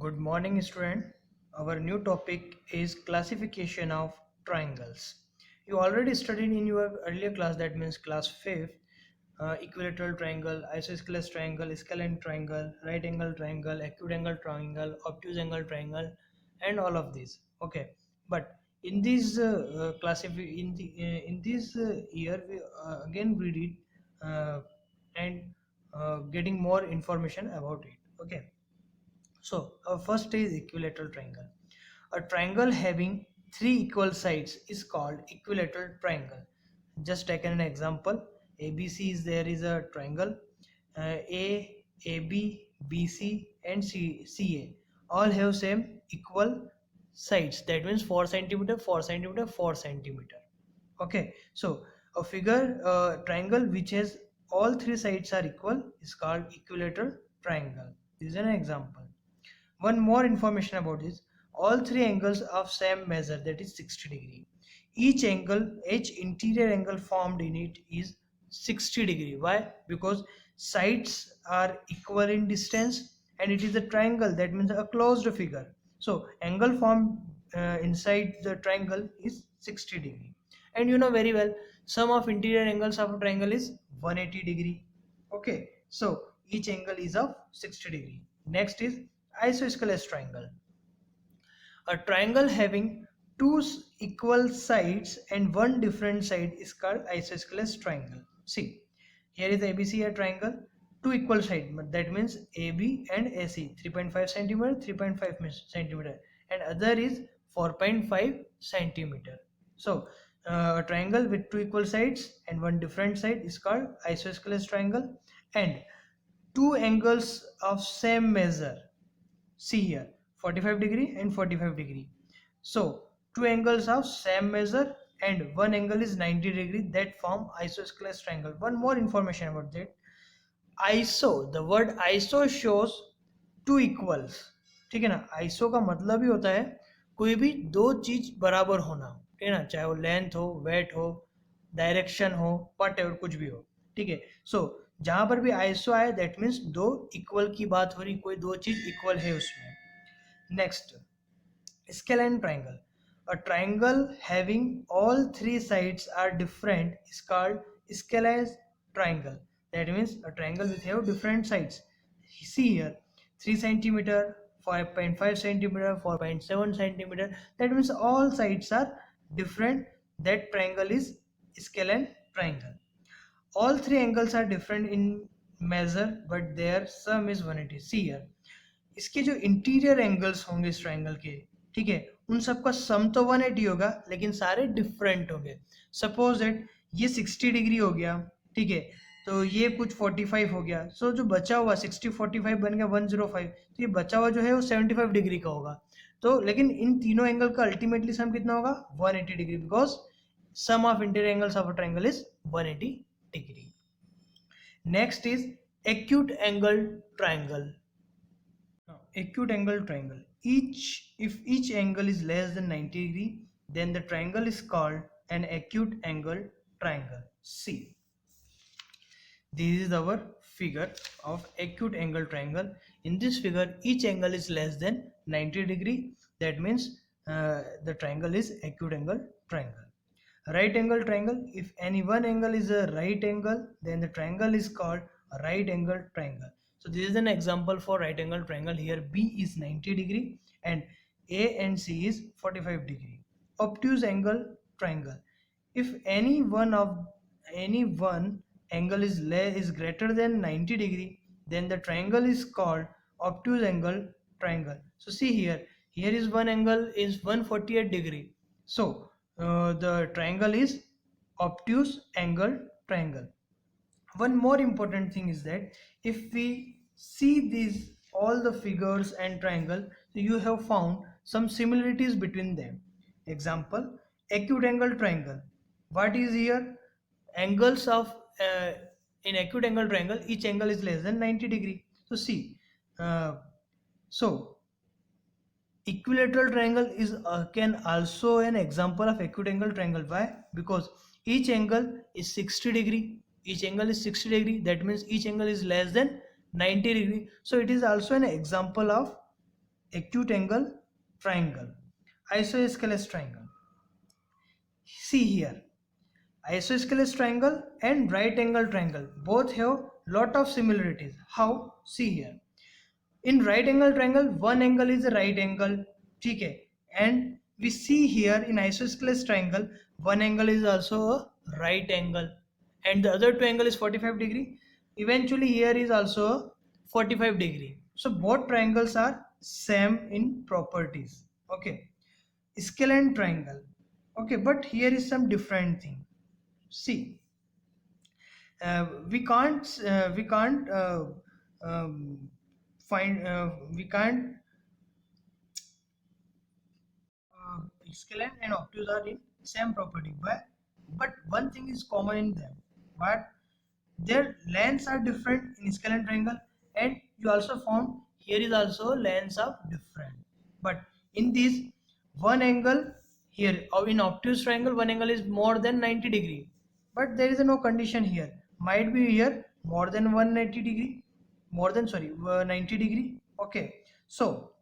Good morning, student. Our new topic is classification of triangles. You already studied in your earlier class, that means class 5th, equilateral triangle, isosceles triangle, scalene triangle, right angle triangle, acute angle triangle, obtuse angle triangle, and all of these. Okay, but in this in this year, we again read it and getting more information about it. Okay. So, our first is equilateral triangle. A triangle having three equal sides is called equilateral triangle. Just take an example. ABC is there is a triangle. A, AB, BC, and CA all have same equal sides. That means 4 centimeter, 4 centimeter, 4 centimeter. Okay, so a figure triangle which has all three sides are equal is called equilateral triangle. This is an example. One more information about this: all three angles of same measure, that is 60 degree. Each interior angle formed in it is 60 degree. Why? Because sides are equal in distance and it is a triangle, that means a closed figure. So angle formed inside the triangle is 60 degree. And you know very well, sum of interior angles of a triangle is 180 degree. Okay, so each angle is of 60 degree. Next is isosceles triangle. A triangle having two equal sides and one different side is called isosceles triangle. See, here is ABC a triangle, two equal sides, but that means AB and AC, 3.5 centimeter, 3.5 centimeter, and other is 4.5 centimeter. So, a triangle with two equal sides and one different side is called isosceles triangle, and two angles of same measure. See here, 45 degree and 45 degree. So two angles of same measure and one angle is 90 degree, that form isosceles triangle. One more information about that. ISO, the word ISO shows two equals. ठीक है ना, ISO का मतलब ही होता है कोई भी दो चीज बराबर होना. ठीक है ना, चाहे वो लेंथ हो, वेट हो, डायरेक्शन हो, वट एवर कुछ भी हो. ठीक है. सो जहां पर भी आईएसओ आए दैट मीन्स दो इक्वल की बात हो रही, कोई दो चीज इक्वल है उसमें. Next, scalene triangle. A triangle having all three sides are different is called scalene triangle. That means a triangle with have different sides. See here, 3 centimeter, 5.5 centimeter, 4.7 centimeter. That means all sides are different. That triangle is scalene triangle. All three angles are different in measure, but their sum is 180. See here, इसके जो interior angles होंगे इस triangle के, ठीक है, उन सबका सम तो 180 होगा लेकिन सारे डिफरेंट होंगे. सपोज दैट ये 60 डिग्री हो गया, ठीक है, तो ये कुछ 45 हो गया. सो जो बचा हुआ 60 45 बन गया 105, तो ये बचा हुआ जो है वो 75 डिग्री का होगा. तो लेकिन इन तीनों एंगल का अल्टीमेटली सम कितना होगा? 180 degree, because sum of interior angles of a triangle is 180 degree. Next is acute angle triangle. Now, acute angle triangle. If each angle is less than 90 degree, then the triangle is called an acute angle triangle. See, this is our figure of acute angle triangle. In this figure, each angle is less than 90 degree. That means the triangle is acute angle triangle. Right angle triangle. If any one angle is a right angle, then the triangle is called a right angle triangle. So this is an example for right angle triangle. Here B is 90 degree and A and C is 45 degree. Obtuse angle triangle. If any one angle is greater than 90 degree, then the triangle is called obtuse angle triangle. So see here, here is one angle is 148 degree. So the triangle is obtuse angle triangle. One more important thing is that if we see these all the figures and triangle, so you have found some similarities between them. Example, acute angle triangle. What is here? Angles of in acute angle triangle, each angle is less than 90 degree. So see, so equilateral triangle is can also an example of acute angle triangle. Why? Because each angle is 60 degree. Each angle is 60 degree. That means each angle is less than 90 degree. So it is also an example of acute angle triangle, isosceles triangle. See here, isosceles triangle and right angle triangle both have lot of similarities. How? See here. In right angle triangle, one angle is a right angle, ठीक है, and we see here in isosceles triangle one angle is also a right angle and the other two angle is 45 degree. Eventually here is also a 45 degree, so both triangles are same in properties. Okay, scalene triangle. Okay, but here is some different thing. See, we can't um, we can't scalene and obtuse are in same property, but one thing is common in them, but their lengths are different in scalene triangle, and you also found here is also lengths are different. But in this one angle here, or in obtuse triangle, one angle is more than 90 degree, but there is no condition here. Might be here more than 190 degree, more than, sorry, 90 degree. Okay, so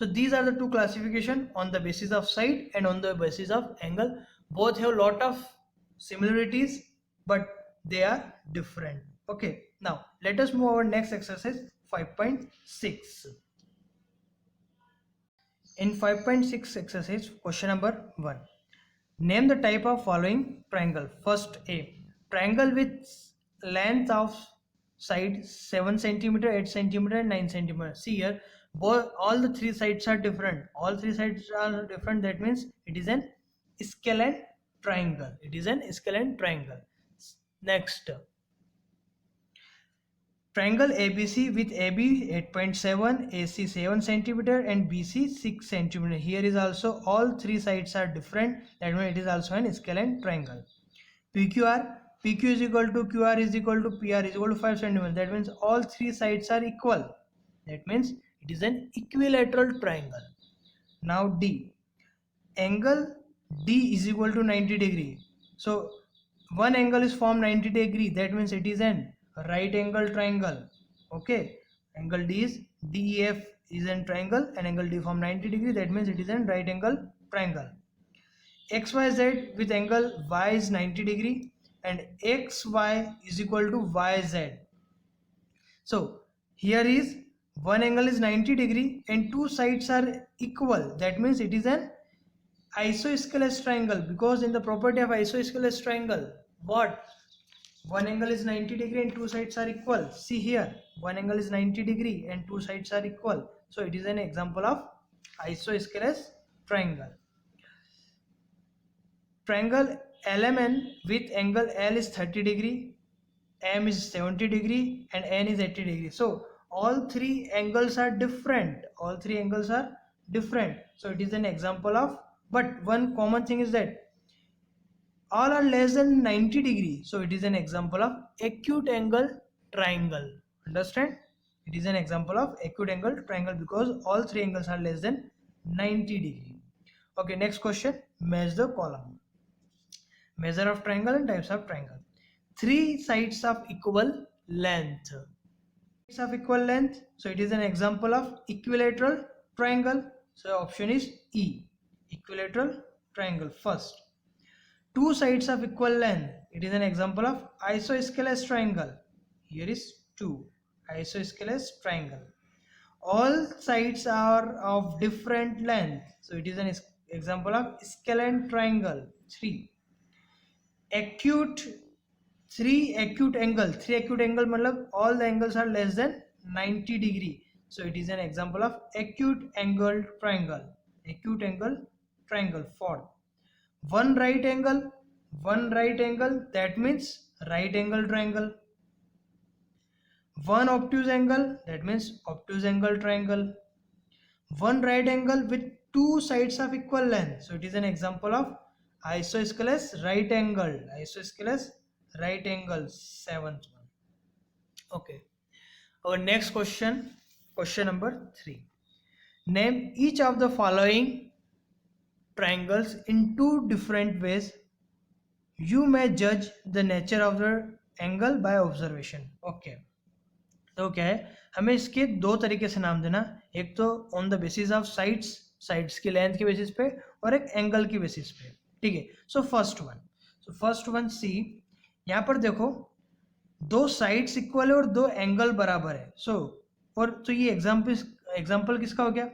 these are the two classification on the basis of side and on the basis of angle. Both have lot of similarities, but they are different. Okay, now let us move our next exercise 5.6. In 5.6 exercise, question number 1. Name the type of following triangle. First, A. Triangle with length of side 7 centimeter, 8 centimeter, and 9 centimeter. See here, all the three sides are different. All three sides are different. That means it is an scalene triangle. It is an scalene triangle. Next, triangle ABC with AB 8.7, AC 7 centimeter, and BC 6 centimeter. Here is also all three sides are different. That means it is also an scalene triangle. PQR, PQ is equal to QR is equal to PR is equal to 5 centimeter. That means all three sides are equal. That means it is an equilateral triangle. Now D, angle D is equal to 90 degree. So one angle is formed 90 degree. That means it is an right angle triangle. Okay, angle D is DEF is an triangle and angle D form 90 degree. That means it is an right angle triangle. XYZ with angle Y is 90 degree and XY is equal to YZ. So here is one angle is 90 degree and two sides are equal. That means it is an isosceles triangle, because in the property of isosceles triangle, what? One angle is 90 degree and two sides are equal. See here, one angle is 90 degree and two sides are equal. So it is an example of isosceles triangle. Triangle LMN with angle L is 30 degree, M is 70 degree, and N is 80 degree. So all three angles are different. All three angles are different. So it is an example of, but one common thing is that all are less than 90 degree. So it is an example of acute angle triangle. Understand? It is an example of acute angle triangle because all three angles are less than 90 degree. Okay, next question. Match the column. Measure of triangle and types of triangle. Three sides of equal length. Sides of equal length. So it is an example of equilateral triangle. So option is E. Equilateral triangle first. Two sides of equal length. It is an example of isosceles triangle. Here is 2. Isosceles triangle. All sides are of different length. So it is an example of scalene triangle. 3. Acute, three acute angle matlab all the angles are less than 90 degree. So it is an example of acute angle triangle. Acute angle triangle. 4. One right angle, that means right angle triangle. One obtuse angle, that means obtuse angle triangle. One right angle with two sides of equal length. So it is an example of isosceles right angle. Isosceles right angle, 7th one. Okay, our next question, question number 3. Name each of the following triangles in two different ways. You may judge the nature of the angle by observation. Okay, तो क्या है, हमें इसके दो तरीके से नाम देना, एक तो on the basis of sides, sides की लेंथ के बेसिस पे, और एक एंगल की बेसिस पे, ठीक है। सो फर्स्ट वन सी, यहाँ पर देखो दो साइड्स इक्वल है और दो एंगल बराबर है। और तो ये एग्जाम्पल किसका हो गया।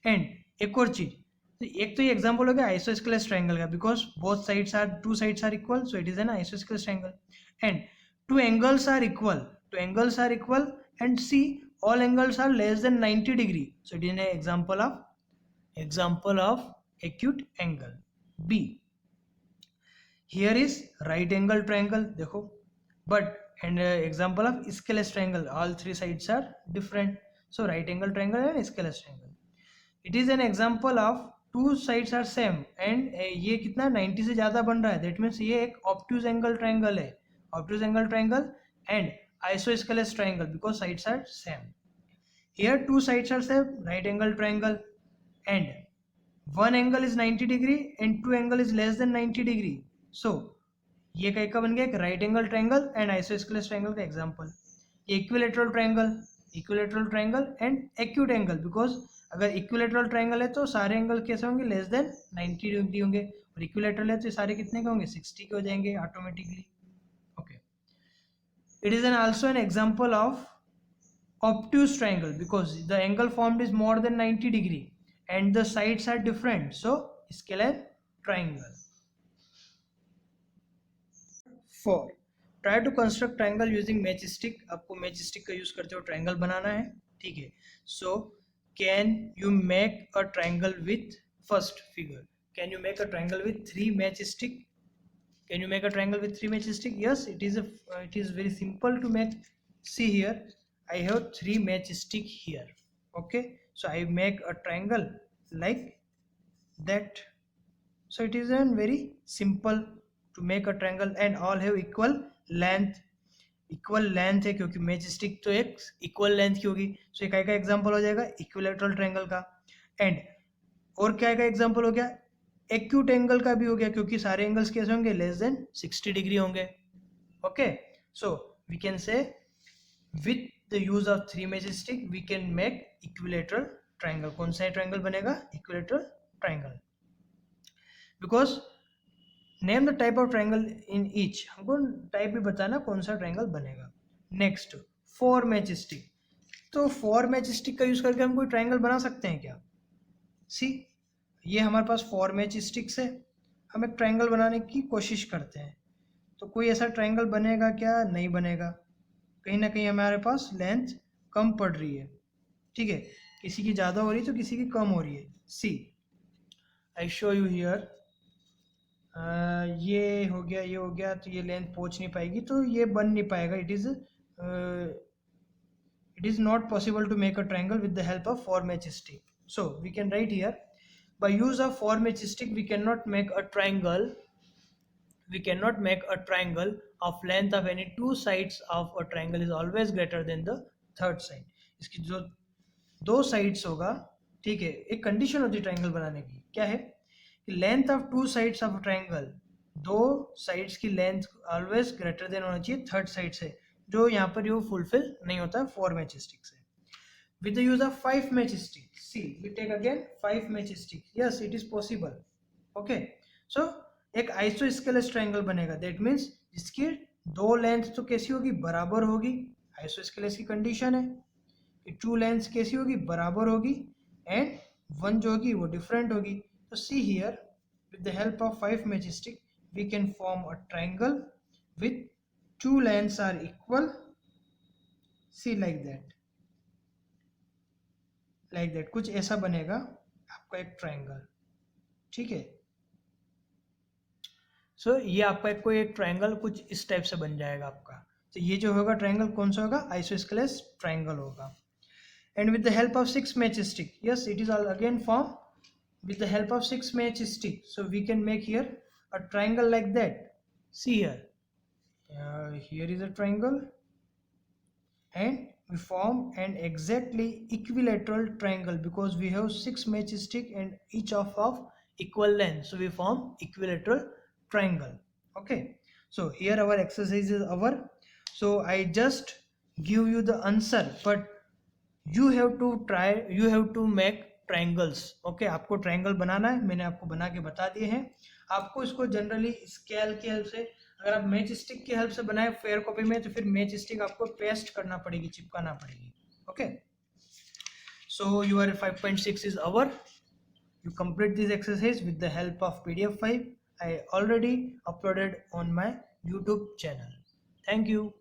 एंड एक और चीज, तो एक तो ये एग्जांपल हो गया आइसोस्केलेस ट्रायंगल का, because both sides are two sides are equal, so it is an isosceles triangle. And two angles are equal and see all angles are less than 90 degree, so it is an example of acute angle. B, here is right angle triangle, देखो, but and example of scalene triangle, all three sides are different, so right angle triangle and scalene triangle. It is N example of two sides are same and ये कितना 90 से ज्यादा बन रहा है, that means ये एक ऑब्ट्यूज एंगल ट्रायंगल है, obtuse angle triangle and isosceles triangle because sides are same. Here two sides are same, right angle triangle, and one angle is 90 degree and two angle is less than 90 degree, so ये कहीं का बन गया एक right angle triangle and isosceles triangle का example. Equilateral triangle and acute angle, because अगर equilateral triangle है तो सारे एंगल कैसे होंगे, लेस देन 90 डिग्री होंगे, और इक्विलेटरल है तो सारे कितने के होंगे, 60 के हो जाएंगे automatically. Okay, it is N also an example of obtuse triangle because the angle formed is more than 90 degree and the sides are different, so scalar triangle. 4, try to construct triangle using matchstick। आपको matchstick का use करते हुए triangle बनाना है, ठीक है। So can you make a triangle with, first figure, can you make a triangle with 3 matchstick? Can you make a triangle with 3 matchstick? Yes, it is very simple to make. See here, I have 3 matchstick here. Okay, so I make a triangle like that. So it is a very simple to make a triangle and all have equal length. Equal length है क्योंकि match stick तो एक equal length की होगी, सो एक का example हो जाएगा इक्विलेटरल ट्रायंगल का। एंड और क्या का एग्जांपल हो गया, एक्यूट एंगल का भी हो गया क्योंकि सारे एंगल्स कैसे होंगे, लेस देन 60 डिग्री होंगे। Okay, so we can say with the use of 3 matchstick we can make equilateral triangle. कौन सा ट्रायंगल बनेगा, equilateral triangle, because name the type of triangle in each, हमको टाइप भी बताना कौन सा ट्रायंगल बनेगा। नेक्स्ट 4 मैचस्टिक, तो 4 मैचस्टिक का यूज करके हम कोई ट्रायंगल बना सकते हैं क्या। सी, ये हमारे पास 4 मैचस्टिक्स है, हम एक ट्रायंगल बनाने की कोशिश करते हैं, तो कोई ऐसा ट्रायंगल बनेगा क्या, नहीं बनेगा, कहीं ना कहीं हमारे पास लेंथ कम पड़ रही है, ठीक है, किसी की ज़्यादा हो रही है तो किसी की कम हो रही है। सी, आई शो यू हियर, ये हो गया, ये हो गया, तो ये लेंथ पहुंच नहीं पाएगी, तो ये बन नहीं पाएगा। It is not possible to make a triangle with the help of 4 matchstick. So we can write here, by use of 4 matchstick we cannot make a triangle, of length of any two sides of a triangle is always greater than the third side। इसकी जो दो sides होगा, ठीक है, एक condition होती है triangle बनाने की, क्या है कि length of two sides of triangle, दो साइड्स की लेंथ ऑलवेज ग्रेटर देन होना चाहिए थर्ड साइड से, जो यहाँ पर ये फुलफिल नहीं होता 4 मैचस्टिक से। With the use of 5 matchsticks, see we take again 5 matchsticks, yes it is possible। okay, so एक आइसोस्केलेस ट्रायंगल बनेगा, दैट मीन्स इसकी दो लेंथ तो कैसी होगी, बराबर होगी, आइसोस्केलेस की कंडीशन है कि टू लेंथ कैसी होगी, बराबर होगी, एंड वन जो होगी वो डिफरेंट होगी। तो see here, with the help of 5 matchsticks we can form a triangle with two lengths are equal, see like that, कुछ ऐसा बनेगा आपका एक ट्रायंगल, ठीक है। सो ये आपका कोई एक ट्रायंगल कुछ इस टाइप से बन जाएगा आपका। तो ये जो होगा ट्रायंगल कौन सा होगा, आइसोस्केलेस ट्रायंगल होगा। And with the help of 6 matchstick, yes it is all again form with the help of 6 matchstick, so we can make here a triangle like that। see here, here is a triangle and we form an exactly equilateral triangle because we have 6 matchstick and each of equal length, so we form equilateral triangle। okay, so here our exercise is over, so I just give you the answer, but you have to try, you have to make triangles. Okay, आपको triangle बनाना है, मैंने आपको बना के बता दिए हैं। आपको इसको जनरली स्केल की हेल्प से, अगर आप मैच स्टिक की हेल्प से बनाए फेयर कॉपी में, तो फिर मैच स्टिक आपको पेस्ट करना पड़ेगी, चिपकाना पड़ेगी। Okay, so your 5.6 is over. You complete this exercise with the help of PDF 5. I already uploaded on my YouTube channel. Thank you.